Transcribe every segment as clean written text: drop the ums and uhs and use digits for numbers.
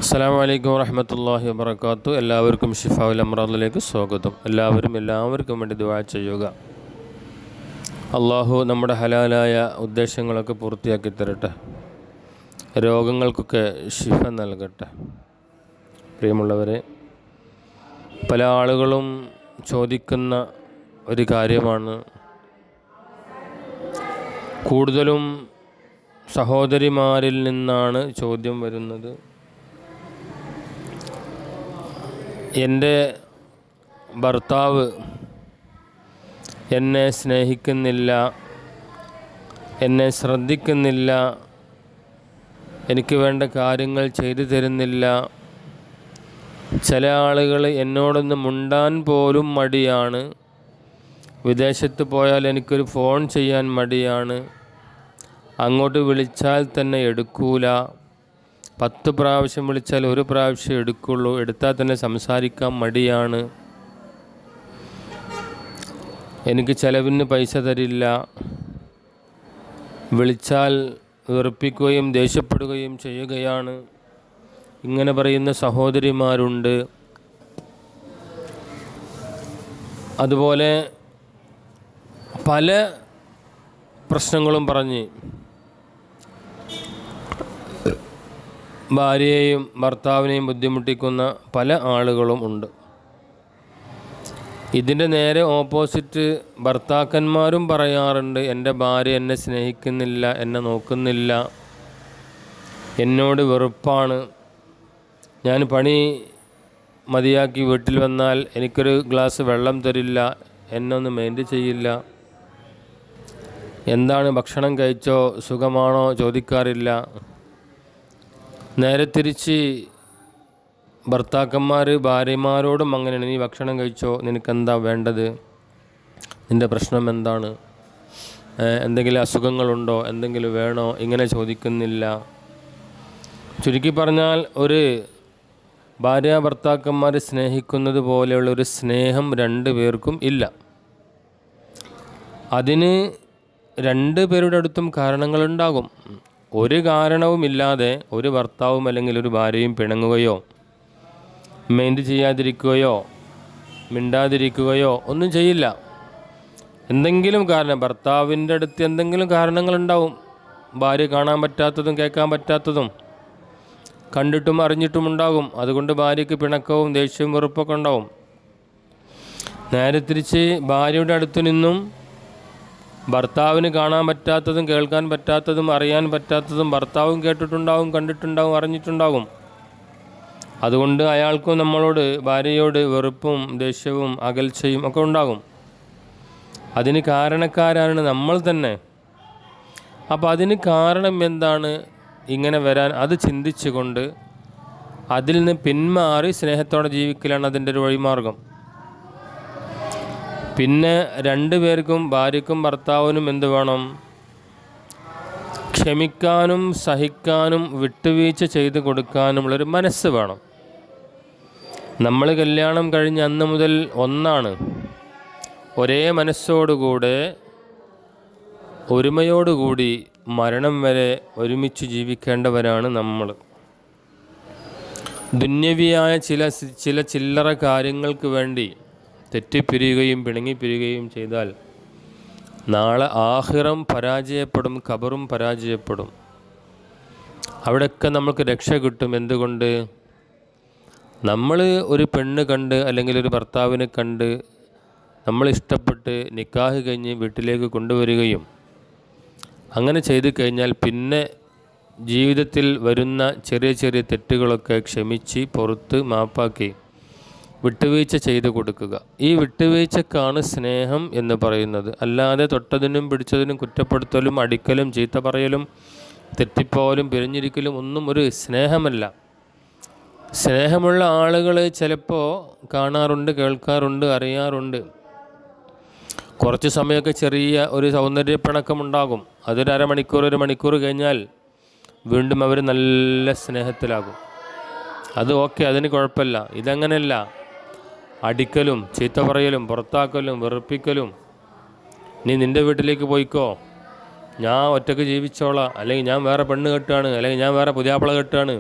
അസ്സലാമു അലൈക്കും വറഹ്മത്തുള്ളാഹി വബറകാതുഹു. എല്ലാവർക്കും ഷിഫാഉൽ അംറാദിലേക്ക് സ്വാഗതം. എല്ലാവർക്കും വേണ്ടി ദുആ ചെയ്യുക. അള്ളാഹു നമ്മുടെ ഹലാലായ ഉദ്ദേശങ്ങളൊക്കെ പൂർത്തിയാക്കി തരട്ടെ, രോഗങ്ങൾക്കൊക്കെ ഷിഫ നൽകട്ടെ. പ്രിയമുള്ളവരെ, പല ആളുകളും ചോദിക്കുന്ന ഒരു കാര്യമാണ്, കൂടുതലും സഹോദരിമാരിൽ നിന്നാണ് ചോദ്യം വരുന്നത്. എൻ്റെ ഭർത്താവ് എന്നെ സ്നേഹിക്കുന്നില്ല, എന്നെ ശ്രദ്ധിക്കുന്നില്ല, എനിക്ക് വേണ്ട കാര്യങ്ങൾ ചെയ്തു തരുന്നില്ല. ചില ആളുകൾ എന്നോടൊന്ന് മുണ്ടാൻ പോലും മടിയാണ്. വിദേശത്ത് പോയാൽ എനിക്കൊരു ഫോൺ ചെയ്യാൻ മടിയാണ്. അങ്ങോട്ട് വിളിച്ചാൽ തന്നെ എടുക്കൂല. 10 പ്രാവശ്യം വിളിച്ചാൽ 1 പ്രാവശ്യം എടുക്കുള്ളൂ. എടുത്താൽ തന്നെ സംസാരിക്കാൻ മടിയാണ്. എനിക്ക് ചിലവിന് പൈസ തരില്ല. വിളിച്ചാൽ വെറുപ്പിക്കുകയും ദേഷ്യപ്പെടുകയും ചെയ്യുകയാണ്. ഇങ്ങനെ പറയുന്ന സഹോദരിമാരുണ്ട്. അതുപോലെ പല പ്രശ്നങ്ങളും പറഞ്ഞ് ഭാര്യയെയും ഭർത്താവിനെയും ബുദ്ധിമുട്ടിക്കുന്ന പല ആളുകളും ഉണ്ട്. ഇതിൻ്റെ നേരെ ഓപ്പോസിറ്റ് ഭർത്താക്കന്മാരും പറയാറുണ്ട്, എൻ്റെ ഭാര്യ എന്നെ സ്നേഹിക്കുന്നില്ല, എന്നെ നോക്കുന്നില്ല, എന്നോട് വെറുപ്പാണ്, ഞാൻ പണി മതിയാക്കി വീട്ടിൽ വന്നാൽ എനിക്കൊരു ഗ്ലാസ് വെള്ളം തരില്ല, എന്നെ ഒന്ന് മൈൻഡ് ചെയ്യില്ല, എന്താണ് ഭക്ഷണം കഴിച്ചോ സുഖമാണോ ചോദിക്കാറില്ല. നേരെ തിരിച്ച് ഭർത്താക്കന്മാർ ഭാര്യമാരോടും അങ്ങനെയാണ്, നീ ഭക്ഷണം കഴിച്ചോ, നിനക്കെന്താ വേണ്ടത്, നിൻ്റെ പ്രശ്നം എന്താണ്, എന്തെങ്കിലും അസുഖങ്ങളുണ്ടോ, എന്തെങ്കിലും വേണോ, ഇങ്ങനെ ചോദിക്കുന്നില്ല. ചുരുക്കി പറഞ്ഞാൽ ഒരു ഭാര്യ ഭർത്താക്കന്മാർ സ്നേഹിക്കുന്നത് പോലെയുള്ളൊരു സ്നേഹം 2 പേർക്കും ഇല്ല. അതിന് 2 പേരുടെ അടുത്തും കാരണങ്ങളുണ്ടാകും. ഒരു കാരണവുമില്ലാതെ ഒരു ഭർത്താവും അല്ലെങ്കിൽ ഒരു ഭാര്യയും പിണങ്ങുകയോ മൈൻഡ് ചെയ്യാതിരിക്കുകയോ മിണ്ടാതിരിക്കുകയോ ഒന്നും ചെയ്യില്ല. എന്തെങ്കിലും കാരണം, ഭർത്താവിൻ്റെ അടുത്ത് എന്തെങ്കിലും കാരണങ്ങളുണ്ടാവും. ഭാര്യ കാണാൻ പറ്റാത്തതും കേൾക്കാൻ പറ്റാത്തതും കണ്ടിട്ടും അറിഞ്ഞിട്ടും ഉണ്ടാകും. അതുകൊണ്ട് ഭാര്യയ്ക്ക് പിണക്കവും ദേഷ്യവും വെറുപ്പൊക്കെ ഉണ്ടാവും. നേരെ തിരിച്ച് ഭാര്യയുടെ അടുത്തു നിന്നും ഭർത്താവിന് കാണാൻ പറ്റാത്തതും കേൾക്കാൻ പറ്റാത്തതും അറിയാൻ പറ്റാത്തതും ഭർത്താവും കേട്ടിട്ടുണ്ടാവും, കണ്ടിട്ടുണ്ടാവും, അറിഞ്ഞിട്ടുണ്ടാകും. അതുകൊണ്ട് അയാൾക്കും നമ്മളോട്, ഭാര്യയോട് വെറുപ്പും ദേഷ്യവും അകൽച്ചയും ഒക്കെ ഉണ്ടാകും. അതിന് കാരണക്കാരാണ് നമ്മൾ തന്നെ. അപ്പോൾ അതിന് കാരണം എന്താണ് ഇങ്ങനെ വരാൻ, അത് ചിന്തിച്ചുകൊണ്ട് അതിൽ നിന്ന് പിന്മാറി സ്നേഹത്തോടെ ജീവിക്കലാണ് അതിൻ്റെ ഒരു വഴിമാർഗം. പിന്നെ 2 പേർക്കും, ഭാര്യയ്ക്കും ഭർത്താവിനും എന്ത് വേണം? ക്ഷമിക്കാനും സഹിക്കാനും വിട്ടുവീഴ്ച ചെയ്ത് കൊടുക്കാനുമുള്ളൊരു മനസ്സ് വേണം. നമ്മൾ കല്യാണം കഴിഞ്ഞ് അന്ന് മുതൽ ഒന്നാണ്. ഒരേ മനസ്സോടുകൂടെ ഒരുമയോടുകൂടി മരണം വരെ ഒരുമിച്ച് ജീവിക്കേണ്ടവരാണ് നമ്മൾ. ദുന്യവിയായ ചില ചില്ലറ കാര്യങ്ങൾക്ക് വേണ്ടി തെറ്റിപ്പിരിയുകയും പിണങ്ങിപ്പിരിയുകയും ചെയ്താൽ നാളെ ആഖിറം പരാജയപ്പെടും, ഖബറും പരാജയപ്പെടും. അവിടെയൊക്കെ നമുക്ക് രക്ഷ കിട്ടും. എന്തുകൊണ്ട്? നമ്മൾ ഒരു പെണ്ണ് കണ്ട് അല്ലെങ്കിൽ ഒരു ഭർത്താവിനെ കണ്ട് നമ്മൾ ഇഷ്ടപ്പെട്ട് നിക്കാഹ് കഴിഞ്ഞ് വീട്ടിലേക്ക് കൊണ്ടുവരികയും അങ്ങനെ ചെയ്തു കഴിഞ്ഞാൽ പിന്നെ ജീവിതത്തിൽ വരുന്ന ചെറിയ ചെറിയ തെറ്റുകളൊക്കെ ക്ഷമിച്ച് പുറത്ത് മാപ്പാക്കി വിട്ടുവീഴ്ച ചെയ്തു കൊടുക്കുക. ഈ വിട്ടുവീഴ്ചക്കാണ് സ്നേഹം എന്ന് പറയുന്നത്. അല്ലാതെ തൊട്ടതിനും പിടിച്ചതിനും കുറ്റപ്പെടുത്തലും അടിക്കലും ചീത്ത പറയലും തെറ്റിപ്പോലും പിരിഞ്ഞിരിക്കലും ഒന്നും ഒരു സ്നേഹമല്ല. സ്നേഹമുള്ള ആളുകൾ ചിലപ്പോൾ കാണാറുണ്ട്, കേൾക്കാറുണ്ട്, അറിയാറുണ്ട്. കുറച്ച് സമയമൊക്കെ ചെറിയ ഒരു സൗന്ദര്യപ്പിണക്കമുണ്ടാകും. അതൊരു അരമണിക്കൂർ 1 മണിക്കൂർ കഴിഞ്ഞാൽ വീണ്ടും അവർ നല്ല സ്നേഹത്തിലാകും. അത് ഓക്കെ, അതിന് കുഴപ്പമില്ല. ഇതങ്ങനെയല്ല. അടിക്കലും ചീത്ത പറയലും പുറത്താക്കലും വെറുപ്പിക്കലും, നീ നിൻ്റെ വീട്ടിലേക്ക് പോയിക്കോ, ഞാൻ ഒറ്റയ്ക്ക് ജീവിച്ചോളാം, അല്ലെങ്കിൽ ഞാൻ വേറെ പെണ്ണ് കെട്ടുകയാണ്, അല്ലെങ്കിൽ ഞാൻ വേറെ പുതിയാപ്പിള കെട്ടുകയാണ്,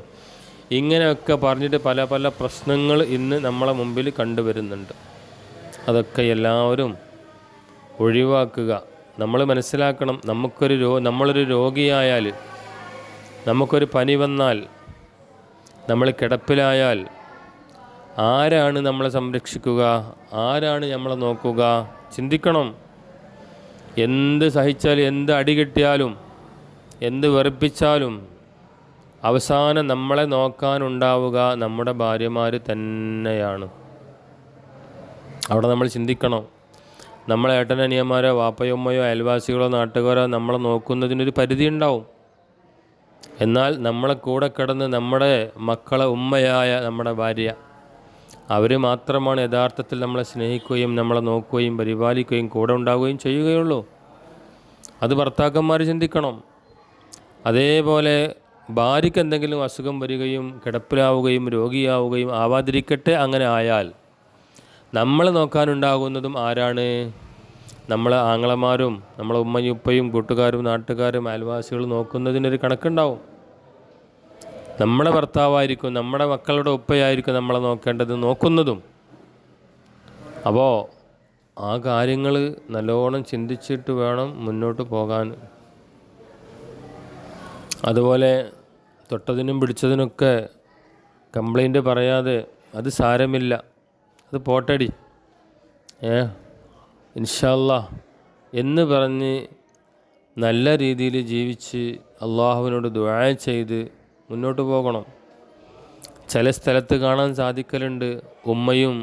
ഇങ്ങനെയൊക്കെ പറഞ്ഞിട്ട് പല പല പ്രശ്നങ്ങൾ ഇന്ന് നമ്മളെ മുമ്പിൽ കണ്ടുവരുന്നുണ്ട്. അതൊക്കെ എല്ലാവരും ഒഴിവാക്കുക. നമ്മൾ മനസ്സിലാക്കണം, നമ്മളൊരു രോഗിയായാൽ, നമുക്കൊരു പനി വന്നാൽ, നമ്മൾ കിടപ്പിലായാൽ ആരാണ് നമ്മളെ സംരക്ഷിക്കുക? ആരാണ് നമ്മളെ നോക്കുക? ചിന്തിക്കണം. എന്ത് സഹിച്ചാലും, എന്ത് അടി കിട്ടിയാലും, എന്ത് വെറുപ്പിച്ചാലും അവസാനം നമ്മളെ നോക്കാനുണ്ടാവുക നമ്മുടെ ഭാര്യമാർ തന്നെയാണ്. അവിടെ നമ്മൾ ചിന്തിക്കണം. നമ്മളെ ഏട്ടനനിയന്മാരോ വാപ്പയോ ഉമ്മയോ അയൽവാസികളോ നാട്ടുകാരോ നമ്മളെ നോക്കുന്നതിനൊരു പരിധി ഉണ്ടാവും. എന്നാൽ നമ്മളെ കൂടെ കിടന്ന് നമ്മുടെ മക്കളെ ഉമ്മയായ നമ്മുടെ ഭാര്യ, അവർ മാത്രമാണ് യഥാർത്ഥത്തിൽ നമ്മളെ സ്നേഹിക്കുകയും നമ്മളെ നോക്കുകയും പരിപാലിക്കുകയും കൂടെ ഉണ്ടാവുകയും ചെയ്യുകയുള്ളൂ. അത് ഭർത്താക്കന്മാർ ചിന്തിക്കണം. അതേപോലെ ഭാര്യയ്ക്ക് എന്തെങ്കിലും അസുഖം വരികയും കിടപ്പിലാവുകയും രോഗിയാവുകയും ആവാതിരിക്കട്ടെ, അങ്ങനെ ആയാൽ നമ്മൾ നോക്കാനുണ്ടാകുന്നതും ആരാണ്? നമ്മളെ ആങ്ങളമാരും നമ്മളെ ഉമ്മയും ഉപ്പയും കൂട്ടുകാരും നാട്ടുകാരും അയൽവാസികളും നോക്കുന്നതിനൊരു കണക്കുണ്ടാവും. നമ്മുടെ ഭർത്താവായിരിക്കും, നമ്മുടെ മക്കളുടെ ഉപ്പയായിരിക്കും നമ്മളെ നോക്കുന്നതും. അപ്പോൾ ആ കാര്യങ്ങൾ നല്ലോണം ചിന്തിച്ചിട്ട് വേണം മുന്നോട്ട് പോകാൻ. അതുപോലെ തൊട്ടതിനും പിടിച്ചതിനൊക്കെ കംപ്ലൈൻറ്റ് പറയാതെ അത് സാരമില്ല, അത് പോട്ടടി, ഇൻഷാ അല്ലാഹ് എന്ന് പറഞ്ഞ് നല്ല രീതിയിൽ ജീവിച്ച് അള്ളാഹുവിനോട് ദുആ ചെയ്ത് മുന്നോട്ട് പോകണം. ചില സ്ഥലത്ത് കാണാൻ സാധിക്കലുണ്ട് ഉമ്മയും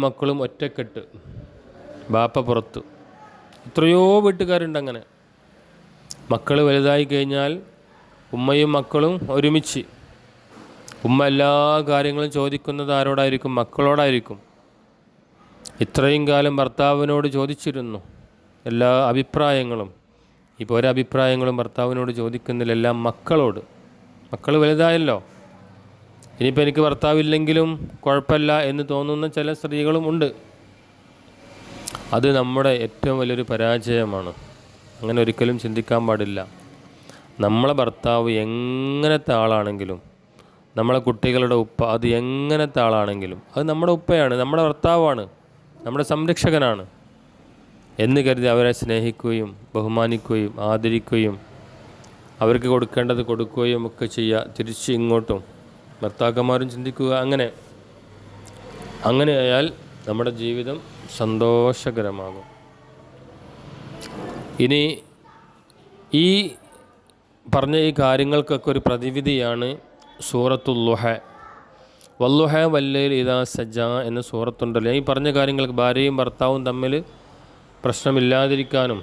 മക്കളും ഒറ്റക്കെട്ട്, ബാപ്പ പുറത്ത്. എത്രയോ വീട്ടുകാരുണ്ട് അങ്ങനെ. മക്കൾ വലുതായി കഴിഞ്ഞാൽ ഉമ്മയും മക്കളും ഒരുമിച്ച്. ഉമ്മ എല്ലാ കാര്യങ്ങളും ചോദിക്കുന്നത് ആരോടായിരിക്കും? മക്കളോടായിരിക്കും. ഇത്രയും കാലം ഭർത്താവിനോട് ചോദിച്ചിരുന്നു എല്ലാ അഭിപ്രായങ്ങളും. ഇപ്പോൾ ഒരഭിപ്രായങ്ങളും ഭർത്താവിനോട് ചോദിക്കുന്നില്ല, എല്ലാം മക്കളോട്. മക്കൾ വലുതായല്ലോ, ഇനിയിപ്പോൾ എനിക്ക് ഭർത്താവില്ലെങ്കിലും കുഴപ്പമില്ല എന്ന് തോന്നുന്ന ചില സ്ത്രീകളും ഉണ്ട്. അത് നമ്മുടെ ഏറ്റവും വലിയൊരു പരാജയമാണ്. അങ്ങനെ ഒരിക്കലും ചിന്തിക്കാൻ പാടില്ല. നമ്മളെ ഭർത്താവ് എങ്ങനത്തെ ആളാണെങ്കിലും, നമ്മളെ കുട്ടികളുടെ ഉപ്പ അത് എങ്ങനത്തെ ആളാണെങ്കിലും അത് നമ്മുടെ ഉപ്പയാണ്, നമ്മുടെ ഭർത്താവാണ്, നമ്മുടെ സംരക്ഷകനാണ് എന്ന് കരുതി അവരെ സ്നേഹിക്കുകയും ബഹുമാനിക്കുകയും ആദരിക്കുകയും അവർക്ക് കൊടുക്കേണ്ടത് കൊടുക്കുകയും ഒക്കെ ചെയ്യുക. തിരിച്ച് ഇങ്ങോട്ടും ഭർത്താക്കന്മാരും ചിന്തിക്കുക. അങ്ങനെയായാൽ നമ്മുടെ ജീവിതം സന്തോഷകരമാകും. ഇനി ഈ പറഞ്ഞ ഈ കാര്യങ്ങൾക്കൊക്കെ ഒരു പ്രതിവിധിയാണ് സൂറത്തുൽ ളുഹ. വല്ലുഹ വല്ലൈലി ഇദാ സജ എന്ന സൂറത്തുണ്ടല്ലോ. ഈ പറഞ്ഞ കാര്യങ്ങൾക്ക് ഭാര്യയും ഭർത്താവും തമ്മിൽ പ്രശ്നമില്ലാതിരിക്കാനും,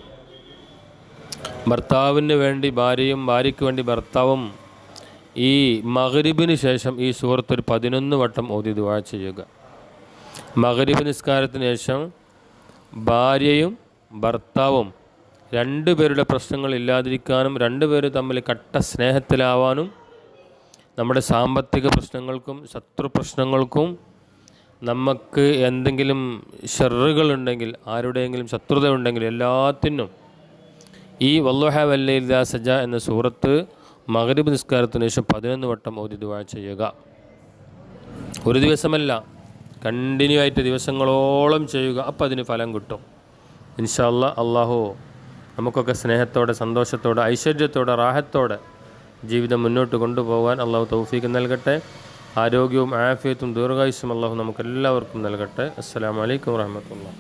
ഭർത്താവിന് വേണ്ടി ഭാര്യയും ഭാര്യയ്ക്ക് വേണ്ടി ഭർത്താവും ഈ മഗ്രിബിന് ശേഷം ഈ സൂറത്ത് ഒരു 11 വട്ടം ഓതി ദുആ ചെയ്യുക. മഗ്രിബ് നിസ്കാരത്തിന് ശേഷം ഭാര്യയും ഭർത്താവും രണ്ടുപേരുടെ പ്രശ്നങ്ങൾ ഇല്ലാതിരിക്കാനും, രണ്ടുപേരും തമ്മിൽ കട്ട സ്നേഹത്തിലാവാനും, നമ്മുടെ സാമ്പത്തിക പ്രശ്നങ്ങൾക്കും ശത്രു പ്രശ്നങ്ങൾക്കും നമുക്ക് എന്തെങ്കിലും ഷർറുകളുണ്ടെങ്കിൽ, ആരുടെയെങ്കിലും ശത്രുത ഉണ്ടെങ്കിൽ എല്ലാത്തിനും ഈ വല്ലുഹ വല്ലൈലി ഇദാ സജ എന്ന സൂറത്ത് മഗ്രിബ് നിസ്കാരത്തിന് ശേഷം 11 വട്ടം ഓതി ദുആ ചെയ്യുക. ഒരു ദിവസമല്ല, കണ്ടിന്യൂ ആയിട്ട് ദിവസങ്ങളോളം ചെയ്യുക. അപ്പോൾ അതിന് ഫലം കിട്ടും ഇൻഷാ അല്ലാഹ്. അള്ളാഹു നമുക്കൊക്കെ സ്നേഹത്തോടെ സന്തോഷത്തോടെ ഐശ്വര്യത്തോടെ റാഹത്തോടെ ജീവിതം മുന്നോട്ട് കൊണ്ടുപോകാൻ അള്ളാഹു തൗഫീഖ് നൽകട്ടെ. ആരോഗ്യവും ആഫിയത്തും ദീർഘായുസ്സും അള്ളാഹു നമുക്കെല്ലാവർക്കും നൽകട്ടെ. അസ്സലാമു അലൈക്കും വറഹ്മത്തുള്ളാഹി.